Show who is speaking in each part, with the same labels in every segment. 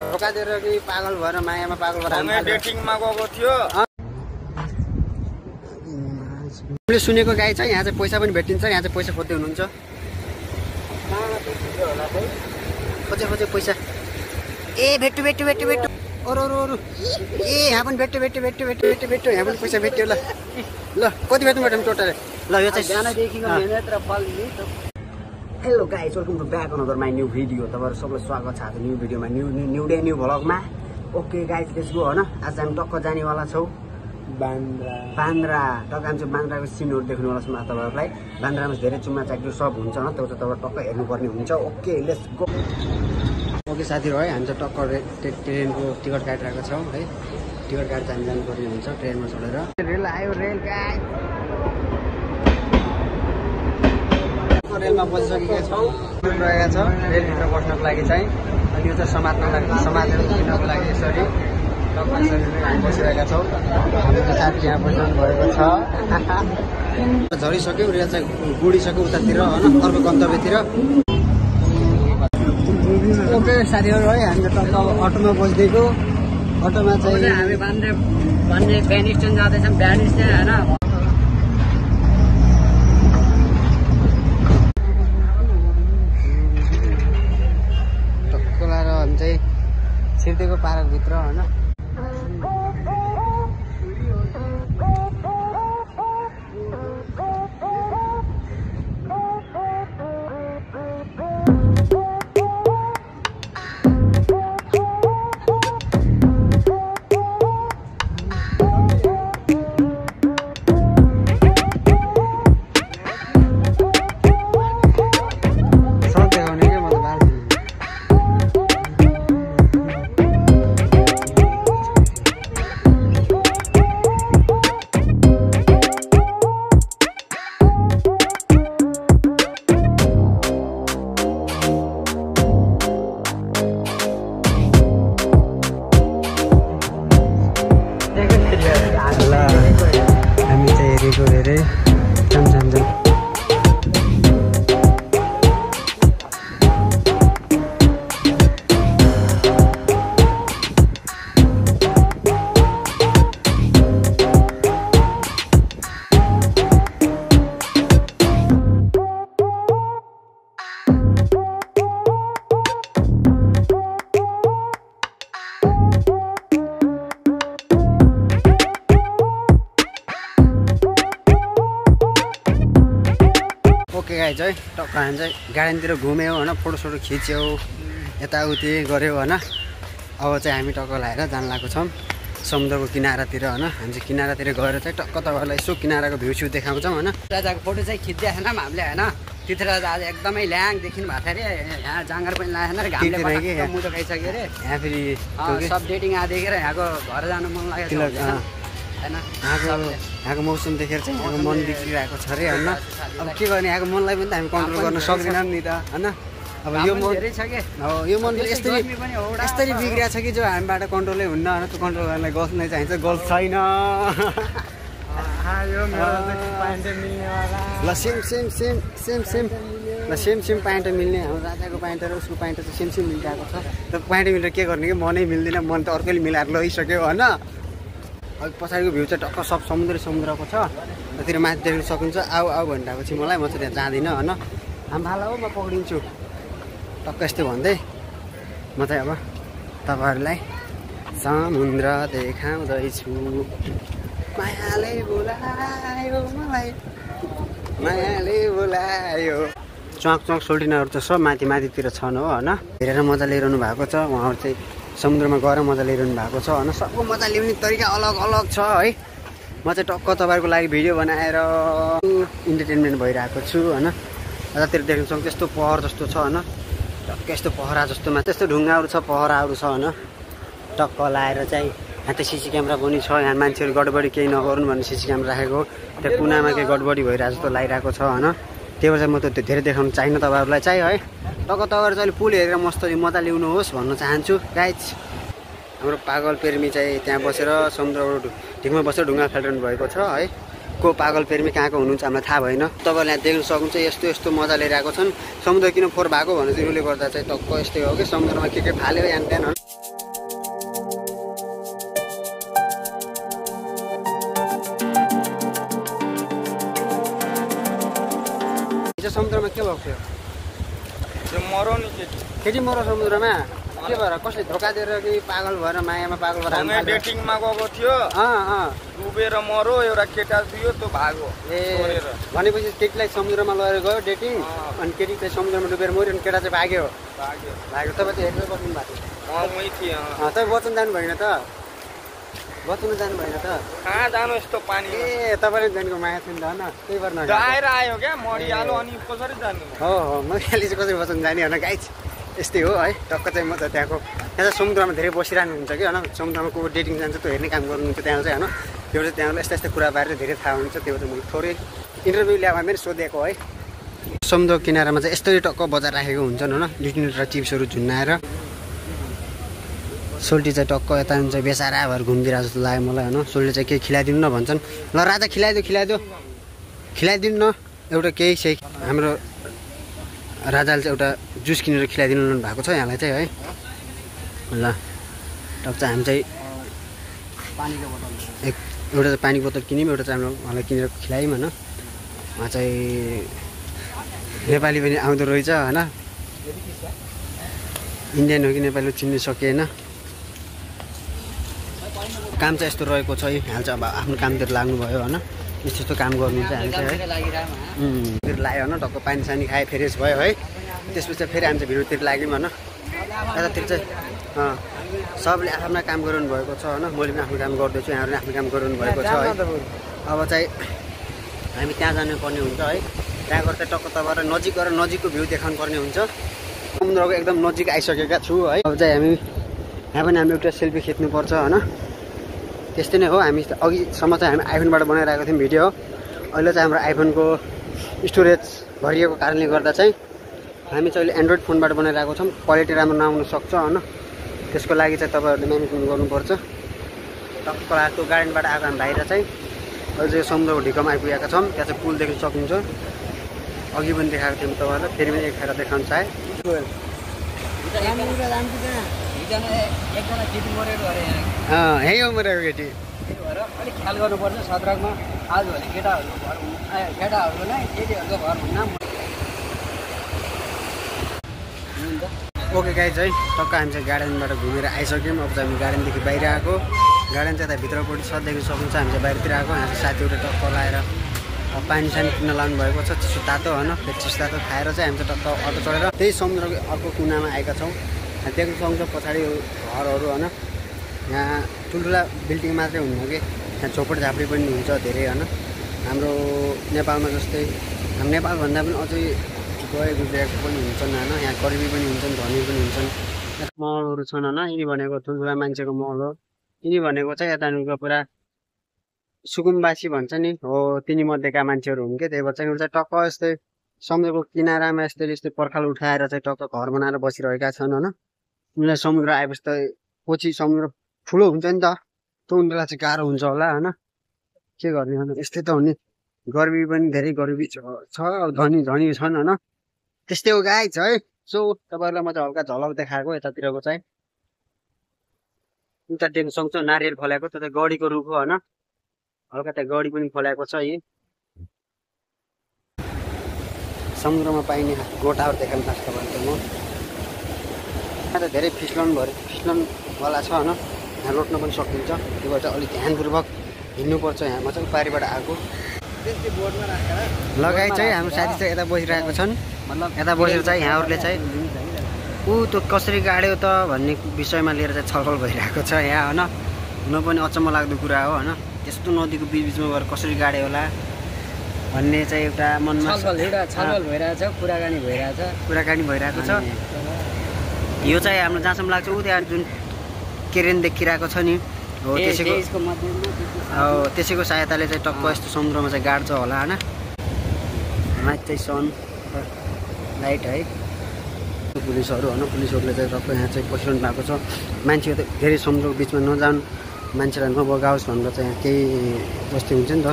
Speaker 1: धोका दिएर कि पागल भएर मायामा पागल भएर
Speaker 2: हामी डेटिङमा गएको थियो।
Speaker 1: मैले सुनेको गाई छ यहाँ चाहिँ पैसा पनि भेटिन्छ, यहाँ चाहिँ पैसा खोज्दै हुनुहुन्छ। खोजे खोजे पैसा। ए भेट्यो भेट्यो भेट्यो भेट्यो अरू अरू अरू ए यहाँ पनि भेट्यो भेट्यो भेट्यो भेट्यो भेट्यो भेट्यो यहाँ पनि पैसा भेट्यो। ल ल कति भेट्नु भेट्यौँ टोटल? ल यो चाहिँ बिहानदेखिको मेहनत र फल नि। Hello guys, welcome to back another my new video. तपाईँहरू सबलाई स्वागत छ आज न्यू भिडियोमा, न्यू डे न्यू भ्लगमा। ओके गाइज, लेट्स गो होइन। आज हामी टक्क जानेवाला छौँ बान्द्रा। टक्क हामी चाहिँ बान्द्राको सिनहरू देख्नुवाला छौँ तपाईँहरूलाई। बान्द्रामा धेरै चुम्मा चाक्री सब हुन्छ होइन, त्यो चाहिँ तपाईँ टक्क हेर्नुपर्ने हुन्छ। Okay let's go. ओके साथीहरू है, हामी चाहिँ टक्क ट्रेनको टिकट काटिरहेको छौँ है। टिकट काटेर हामी जानुपर्ने हुन्छ ट्रेनमा चढेर। रेल आयो, रेल गाइज रेलमा बसिसकेका छौँ, रहेका छ रेलभित्र बस्नको लागि चाहिँ। अनि यो चाहिँ समातेर दिनको लागि यसरी टक्क यसरी हामी बसिरहेका छौँ। हाम्रो साथी यहाँ बसिरहनु भएको छ। झरिसक्यो, रेल चाहिँ गुडिसक्यो उतातिर होइन, अर्को गन्तव्यतिर। ओके साथीहरू है, हामी त टक्क अटोमा बसिदिएको। अटोमा चाहिँ हामी बिहान स्ट्यान्ड जाँदैछौँ। बिहान स्ट्यान्ड होइन सिर्देको पार्कभित्र होइन। ओके गाइज है, टक्क हामी चाहिँ गार्डनतिर घुम्यौँ होइन, फोटोसोटो खिच्यौँ, यताउति गऱ्यौँ होइन। अब चाहिँ हामी टक्क लगाएर जान लागेको छौँ समुद्रको किनारातिर होइन। हामी चाहिँ किनारातिर गएर चाहिँ टक्क तपाईँहरूलाई यसो किनाराको भ्यू स्यू देखाउँछौँ होइन। राजाको फोटो चाहिँ खिच्दै थिएन हामीले होइन। त्यति राजा आज एकदमै ल्याङ देखिनु भएको थियो अरे। यहाँ जाँगर पनि लागेन अरे, घामले मुटो खाइसक्यो अरे। यहाँ फेरि सब डेटिङ आ देखेर यहाँको घर जानु मन लागेको होइन। यहाँको मौसम देखेर चाहिँ यहाँको मन बिग्रिरहेको छ अरे होइन। अब के गर्ने, यहाँको मनलाई पनि त हामी कन्ट्रोल गर्न सक्दैनौँ नि त होइन। अब यो मन यो मन यस्तरी बिग्रिएको छ कि जो हामीबाट कन्ट्रोलै हुन्न होइन। त्यो कन्ट्रोल गर्नलाई गर्ल्स नै चाहिन्छ, गर्ल्स छैन। ल सेम ल सेम प्यान्ट मिल्ने। हाम्रो राजाको प्यान्ट र उसको प्यान्ट चाहिँ सेम मिलिरहेको छ। तर प्यान्ट मिलेर के गर्ने कि मनै मिल्दैन, मन त अर्कैले मिलाएर लैसक्यो होइन। अब पछाडिको भ्यू चाहिँ टक्क सब समुद्रको छ। त्यतिर माथि देख्न सक्नुहुन्छ। आऊ भनिरहेको छु मलाई, म चाहिँ त्यहाँ जाँदिनँ होइन। हाम्फाला हो, म पक्रिन्छु टक्क यस्तै भन्दै म चाहिँ अब तपाईँहरूलाई समुद्र देखाउँदैछु। मायाले बोलायो मलाई, मायाले बोलायो। चुवाक सोल्टिनाहरू चाहिँ सब माथितिर छन् हो होइन। हेरेर मजा लिइरहनु भएको छ। उहाँहरू चाहिँ समुद्रमा गएर मजा लिइरहनु भएको छ होइन। सबको मजा ल्याउने तरिका अलग अलग छ है। म चाहिँ टक्क तपाईँहरूको लागि भिडियो बनाएर इन्टरटेनमेन्ट भइरहेको छु होइन। यतातिर देख्न सक्छ त्यस्तो पहर जस्तो छ होइन। टक्क यस्तो पहरा जस्तोमा त्यस्तो ढुङ्गाहरू छ, पहराहरू छ होइन। टक्क लाएर चाहिँ यहाँ त सिसी क्यामेरा पनि छ। यहाँ मान्छेहरू गडबडी केही नगर्नु भन्ने सिसी क्यामेरा राखेको। त्यहाँ कुनामा केही गडबडी भइरहेको जस्तो लागिरहेको छ होइन। त्यही भएर चाहिँ म त धेरै देखाउनु चाहिन्न तपाईँहरूलाई चाहिँ है। टक्क तपाईँहरू चाहिँ पुल हेरेर मस्तरी मजा ल्याउनुहोस् भन्न चाहन्छु गाइज। हाम्रो पागल प्रेमी चाहिँ त्यहाँ बसेर समुद्रबाट ढिकमा बसेर ढुङ्गा खेलिरहनु भएको छ है। को पागल प्रेमी कहाँको हुनुहुन्छ हामीलाई थाहा भएन। तपाईँहरूले यहाँ देख्न सक्नुहुन्छ यस्तो मजा लिइरहेको छन्। समुद्र किन फोहोर भएको भने चाहिँ उसले गर्दा चाहिँ टक्क यस्तै हो कि समुद्रमा के फाल्यो यहाँ त्यहाँ के भएको थियो
Speaker 2: त्यो मरो नि
Speaker 1: केटी मरो समुद्रमा के भएर कसले धोका दिएर कि पागल भएर मायामा पागल भएर
Speaker 2: हामी डेटिङमा गएको थियो डुबेर मरो एउटा केटा थियो त्यो भागो
Speaker 1: ए भनेपछि केटीलाई समुद्रमा लगेर गयो डेटिङ अनि केटी चाहिँ समुद्रमा डुबेर मर्यो अनि केटा चाहिँ भाग्यो तपाईँ चाहिँ हेर्दै बस्नु भएको
Speaker 2: थियो
Speaker 1: तपाईँ वचन जानु भएन त बच्नु जानु भएन त
Speaker 2: कहाँ जानु यस्तो पानी
Speaker 1: ए तपाईँले जानुको माया थियो नि त होइन त्यही भएर
Speaker 2: आएर आयो क्या मरिहाल्यो अनि कसरी जानु
Speaker 1: हो मैले चाहिँ कसरी वचन जाने होइन गाइज यस्तै हो है टक्क चाहिँ म त त्यहाँको त्यहाँ चाहिँ समुद्रमा धेरै बसिरहनु हुन्छ कि होइन समुद्रमा को डेटिङ जान्छ त्यो हेर्ने काम गर्नुहुन्छ त्यहाँ चाहिँ होइन त्यो चाहिँ त्यहाँ यस्ता यस्ता कुराबारे धेरै थाहा हुन्छ त्यो चाहिँ मैले थोरै इन्टरभ्यू ल्याएर पनि सोधेको है समुद्र किनारामा चाहिँ यस्तै टक्क बजार राखेको हुन्छन् होइन दुई तिनवटा चिप्सहरू झुन्नाएर सोल्टी चाहिँ टक्क यता हुन्छ बेसारा भएर घुमिदिरहेको जस्तो लाग्यो मलाई होइन सोल्टी चाहिँ केही खिलाइदिनु न भन्छन् ल राजा खिलाइदिनु न एउटा केही सही हाम्रो राजाले चाहिँ एउटा जुस किनेर खिलाइदिनु भएको छ यहाँलाई चाहिँ है ल टक्क चाहिँ हामी चाहिँ एउटा चाहिँ पानीको बोतल किन्यौँ एउटा चाहिँ उहाँलाई किनेर खिलायौँ होइन उहाँ चाहिँ नेपाली पनि आउँदो रहेछ होइन इन्डियन हो कि नेपाली चिन्नु सकिएन काम चाहिँ यस्तो रहेको छ यहाँ चाहिँ अब आफ्नो कामतिर लाग्नुभयो होइन यस्तो काम गर्नु चाहिँ हामी चाहिँ है लाग्यो होइन टक्क पानी सानी खायो फ्रेस भयो है त्यसपछि फेरि हामी चाहिँ भिडियोतिर लाग्यौँ होइन यतातिर चाहिँ सबले आफ्नो काम गरिरहनु भएको छ होइन मैले पनि आफ्नो काम गर्दैछु यहाँहरूले आफ्नो काम गरिरहनु भएको छ है अब चाहिँ हामी त्यहाँ जानुपर्ने हुन्छ है त्यहाँ गएर चाहिँ टक्क तपाईँलाई नजिक गएर नजिकको भ्यू देखाउनु पर्ने हुन्छ समुद्रको एकदम नजिक आइसकेका छु है अब चाहिँ यहाँ पनि हामी एउटा सेल्फी खिच्नुपर्छ होइन त्यस्तै नै हो हामी अघिसम्म चाहिँ हामी आइफोनबाट बनाइरहेको थियौँ भिडियो अहिले चाहिँ हाम्रो आइफोनको स्टोरेज भरिएको कारणले गर्दा चाहिँ हामी चाहिँ अहिले एन्ड्रोइड फोनबाट बनाइरहेको छौँ क्वालिटी राम्रो नआउन सक्छ होइन त्यसको लागि चाहिँ तपाईँहरूले म्यानेजमेन्ट गर्नुपर्छ टक्क त्यो गार्डनबाट आएको हामी बाहिर चाहिँ अहिले चाहिँ समुद्रको ढिकामा आइपुगेका छौँ त्यहाँ चाहिँ पुल देख्न सक्नुहुन्छ अघि पनि देखाएको थियौँ तपाईँहरूलाई फेरि पनि एक देखाउन चाहे यही हो मरेको केटी
Speaker 3: अलिक ख्याल गर्नुपर्छ सदरकमा आजभोलि केटाहरूको नै केटीहरूको घर हुन्न
Speaker 1: ओके गाइज है टक्क हामी चाहिँ गार्डनबाट घुमेर आइसक्यौँ अब चाहिँ हामी गार्डनदेखि बाहिर आएको गार्डन चाहिँ यता भित्रपट्टि सदेखि सक्नुहुन्छ हामी चाहिँ बाहिरतिर आएको यहाँ चाहिँ साथीहरू टक्क लगाएर पानी सानी किन्न लानु भएको छ चिसो तातो होइन फेरि चिसो तातो खाएर चाहिँ हामी चाहिँ टक्क अटो चढेर त्यही समुद्रको अर्को कुनामा आएका छौँ देख्न सक्छ पछाडि घरहरू होइन यहाँ ठुल्ठुला बिल्डिङ मात्रै हुन्न कि यहाँ झोपडी झापडी पनि हुन्छ धेरै होइन हाम्रो नेपालमा जस्तै हाम्रो नेपालभन्दा पनि अझै गए गुजरेको पनि हुन्छन् होइन यहाँ गरिबी पनि हुन्छन् धनी पनि हुन्छन् महलहरू छन् होइन यिनी भनेको ठुल्ठुला मान्छेको महल हो यिनी भनेको चाहिँ यतानिरको पुरा सुकुम्बासी भन्छ नि हो तिनी मध्येका मान्छेहरू हुन् कि त्यही भएर चाहिँ चाहिँ टक्क यस्तै समुद्रको किनारामा यस्तै पर्खाल उठाएर चाहिँ टक्क घर बनाएर बसिरहेका छन् होइन उनीहरूलाई समुद्र आएपछि त पछि समुद्र ठुलो हुन्छ नि त त्यो उनीहरूलाई चाहिँ गाह्रो हुन्छ होला होइन के गर्ने होइन यस्तै त हो नि गरिबी पनि धेरै गरिबी छ धनी छन् होइन त्यस्तै हो गाइज है सो तपाईँहरूलाई म चाहिँ हल्का झलक देखाएको यतातिरको चाहिँ उता देख्न सक्छ नारियल फलाएको त्यो चाहिँ गडीको रुख हो होइन हल्का त्यहाँ गडी पनि फलाएको छ यी समुद्रमा पाइने गोटाहरू देखाउनु थाल्छ तपाईँलाई म यहाँ त धेरै फिस्लनवाला छ होइन यहाँ रोट्न पनि सकिन्छ त्यो भएर चाहिँ अलिक ध्यानपूर्वक हिँड्नुपर्छ यहाँ म चाहिँ पारिबाट आएको लगाइ चाहिँ हाम्रो साथी चाहिँ यता बसिरहेको छन् यता बसेर चाहिँ यहाँहरूले चाहिँ त्यो कसरी गाड्यो त भन्ने विषयमा लिएर चाहिँ छलफल भइरहेको छ यहाँ होइन हुन पनि अचम्म लाग्दो कुरा हो होइन त्यस्तो नदीको बिचमा गएर कसरी गाड्यो होला भन्ने चाहिँ एउटा मनमा
Speaker 3: छलफल भइरहेछ कुराकानी
Speaker 1: भइरहेको छ यो चाहिँ हाम्रो जहाँसम्म लाग्छ ऊ त्यहाँ जुन केरेन देखिरहेको छ नि हो त्यसैको सहायताले चाहिँ टक्क यस्तो समुद्रमा चाहिँ गाड्छ होला होइन माथि चाहिँ सन लाइट है पुलिसहरू होइन पुलिसहरूले चाहिँ टक्क यहाँ चाहिँ बसिरहनु भएको छ मान्छे त धेरै समुद्रको बिचमा नजाउन् मान्छेलाई नबगाओस् भनेर चाहिँ केही जस्तै हुन्छ नि त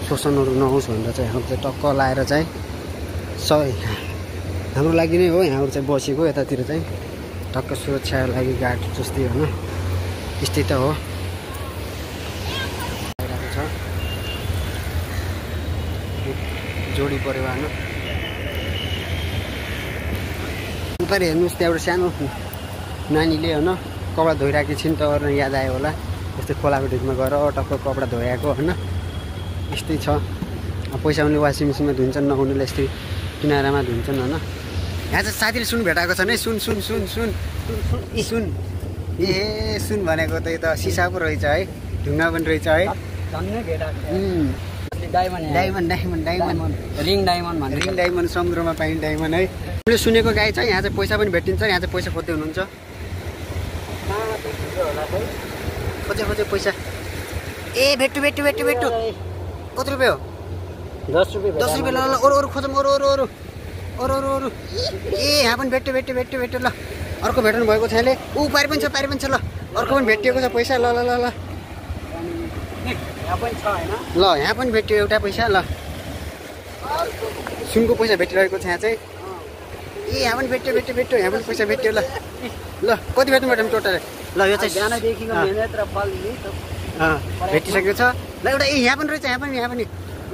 Speaker 1: शोषणहरू नहोस् भनेर चाहिँ हाम्रो चाहिँ टक्क लाएर चाहिँ हाम्रो लागि नै हो यहाँहरू चाहिँ बसेको यतातिर चाहिँ टक्क सुरक्षाको लागि गार्ड जस्तै होइन त्यस्तै त हो जोडी पऱ्यो होइन भर्खर हेर्नुहोस् त्यहाँ एउटा सानो नानीले होइन कपडा धोइरहेकी छिन् त याद आयो होला यस्तै खोलाको ढिकमा गएर टक्क कपडा धोएको होइन यस्तै छ पैसा उनीले वासिङ मेसिनमा धुन्छन् नहुनेले यस्तै किनारामा धुन्छन् होइन यहाँ चाहिँ साथीले सुन भेटाएको छन् है सुन सुन सुन सुन सुन ए सुन भनेको त यो त सिसा पो रहेछ है ढुङ्गा पनि रहेछ है diamond diamond diamond
Speaker 3: ring diamond भन्ने
Speaker 1: रिङ डायमन्ड समुद्रमा पाइने डायमन्ड है मैले सुनेको गाई छ यहाँ चाहिँ पैसा पनि भेटिन्छ यहाँ चाहिँ पैसा खोज्दै हुनुहुन्छ खोजे खोजे पैसा ए भेट्टु भेट्टु भेट्टु भेट्टु कति रुपियाँ हो
Speaker 3: 10 रुपियाँ
Speaker 1: 10 रुपियाँ ल अरू अरू खोजौँ अरू अरू अरू अरू अरू अरू ए यहाँ पनि भेट्यो भेट्यो भेट्यो भेट्यो ल अर्को भेट्नु भएको छ यहाँले ऊ पारि पनि छ ल अर्को पनि भेटिएको छ पैसा ल ल ल ल
Speaker 3: यहाँ पनि छ हैन
Speaker 1: ल यहाँ पनि भेट्यो एउटा पैसा ल सुनको पैसा भेटिरहेको छ यहाँ चाहिँ ए यहाँ पनि भेट्यो भेट्यो भेट्यो यहाँ पनि पैसा भेट्यो ल ल कति भेट्नु म्याडम टोटल ल यो चाहिँ
Speaker 3: बिहानदेखिको मेहनत र फल
Speaker 1: भेटिसकेको छ ल एउटा ए यहाँ पनि रहेछ यहाँ पनि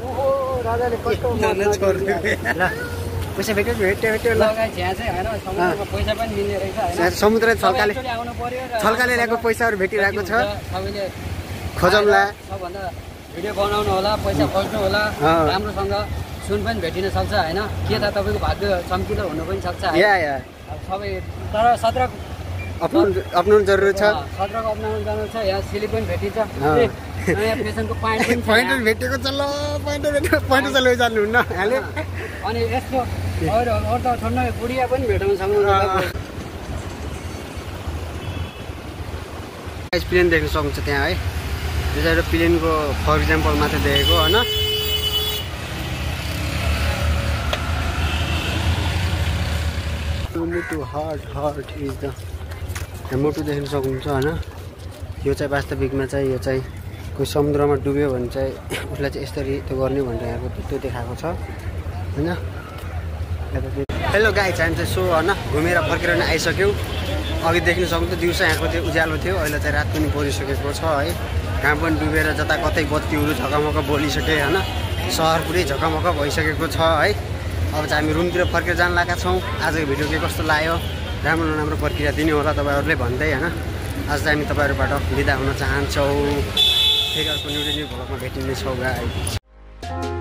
Speaker 3: ओहो राजाले कस्तो
Speaker 1: ल पैसा भेट्यो भेट्यो भेट्यो ल
Speaker 3: यहाँ चाहिँ हैन समुद्रमा पैसा पनि मिल्ने रहेछ हैन
Speaker 1: समुद्र छल्काले
Speaker 3: आउनु पर्यो र
Speaker 1: छल्काले ल्याएको पैसाहरू भेटिरहेको छ
Speaker 3: सबैले
Speaker 1: खोजौँला
Speaker 3: सबभन्दा भिडियो बनाउनु होला पैसा खोज्नु होला राम्रोसँग सुन पनि भेटिन सक्छ हैन के त तपाईँको भाग्य चम्किलो हुनु पनि सक्छ
Speaker 1: या या
Speaker 3: सबै तर सत्रक
Speaker 1: अपनाउनु जरुरी छ
Speaker 3: सत्रक अपनाउनु जानु छ यहाँ स्लिप पनि भेटिन्छ नयाँ फेसनको प्यान्ट पनि
Speaker 1: प्यान्ट भेटेको छ ल प्यान्ट चाहिँ लैजानुहुन्न हाले
Speaker 3: अनि यस्तो अरू त छोड्न गुडिया पनि भेटाउन सक्नुहुन्छ
Speaker 1: प्लेन देख्न सक्नुहुन्छ त्यहाँ है यो चाहिँ एउटा प्लेनको फर इक्जाम्पल मात्र देखेको होइन मुटु हार्ट इज द मुटु देख्न सक्नुहुन्छ होइन यो चाहिँ वास्तविकमा चाहिँ यो चाहिँ कोही समुद्रमा डुब्यो भने चाहिँ उसलाई चाहिँ यसरी त्यो गर्ने भनेर यहाँको त्यो देखाएको छ होइन हेलो गाइज हामी चाहिँ सो होइन घुमेर फर्केर नै आइसक्यौँ अघि देख्न सक्नुहुन्छ दिउँसो यहाँको त्यो उज्यालो थियो अहिले चाहिँ रात पनि परिसकेको छ है घाम पनि डुबेर जता कतै बत्तीहरू झकमक बोलिसके होइन सहर पुरै झकमक भइसकेको छ है अब चाहिँ हामी रुमतिर फर्केर जान लागेका छौँ आजको भिडियो के कस्तो लाग्यो राम्रो नराम्रो प्रक्रिया दिने होला तपाईँहरूले भन्दै होइन आज चाहिँ हामी तपाईँहरूबाट बिदा हुन चाहन्छौँ फेरि अर्को न्यू भ्लगमा भेटिनेछौँ गाइज